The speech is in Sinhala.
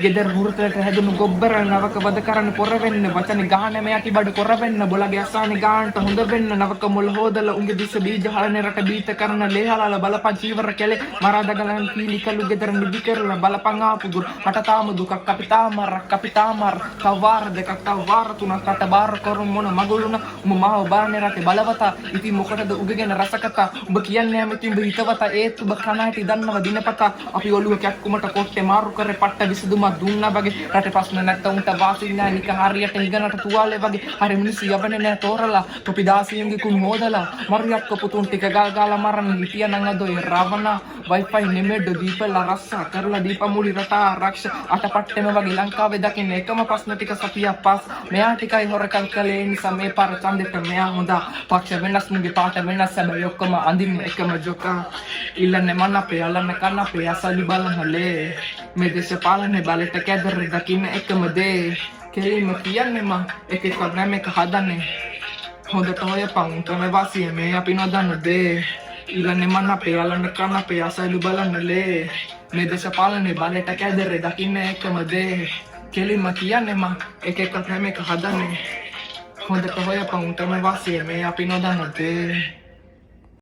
ගෙදර හුරුතලට හැදුණු ගොබ්බර නවක වද කරන්න පොර වෙන්න වචනේ ගහන මේ යටි බඩ කොර වෙන්න බොලගේ අසානේ ගානට හොඳ වෙන්න නවක මුල් හොදලා උන්ගේ දිස බීජ හලනේ රට බීත කරන ලේහලල බලපන් චීවර කැලේ මරාදගලන් කීලි කළු ගෙදර නිදි කරලා බලපන් ආපු ගුරු මට තාම දුකක් අපි තාමර තවවාර දෙකක් තවවාර තුනක් අට බාර කරු මොන මගුලුන උඹ මාව බාරනේ රටේ බලවතා ඉතින් මොකටද උගගෙන රසකතා උඹ කියන්නේ හැම ඉතින් උඹ හිතවතා ඒත් උඹ කනයිටි දන්නව දිනපතා අපි ඔළුව කැක්කුමට කොට්ටේ මාරු කරේ පට්ට විසඳුමක් දුන්නා වගේ රටේ ප්‍රශ්න නැත්තම් උන්ට වාසි නෑ නික හරියට හිගනට තුවාලේ වගේ හරි මිනිස්සු යවන්නේ නෑ තෝරලා තොපි දාසියන්ගේ කුණු හොදලා මරියක් පුතුන් ටික ගල් ගාලා මරන්න හිටියනම් අද ඔය රවණා වයිෆයි නෙමෙඩ දීපලා රස්සා කරලා දීපමුලි රට ආරක්ෂ අටපට්ටෙම වගේ ලංකාවේ දකින්න එකම ප්‍රශ්න ටික සතියක් පස් මෙයා ටිකයි හොරකම් කළේ නිසා මේ පාර ඡන්දෙට මෙයා හොඳා පක්ෂ වෙනස් මුගේ පාට වෙනස් හැබැයි ඔක්කොම අඳින්නේ එකම ජොකා ඉල්ලන්නේ මන් අපේ අල්ලන්නේ කන්න අපේ අසලි බලහලේ මේ දේශපාලනේ බලට කැදර දකින්න එකම දේ කෙලින්ම කියන්නේ මං එක එක ප්‍රෝග්‍රෑම් එක හදන්නේ හොඳට හොයපන් උන්ටම වාසිය මේ අපි නොදන්න දේ ඉල්ලන්නේ මන් අපේ අල්ලන්නේ කන්න අපේ අසලි බලහලේ මේ දේශපාලනේ බලට කැදර දකින්න එකම දේ කෙලින්ම කියන්නේ මං එක එක ප්‍රෝග්‍රෑම් එක හදන්නේ හොඳට හොයපන් උන්ටම වාසිය මේ අපි නොදන්න දේ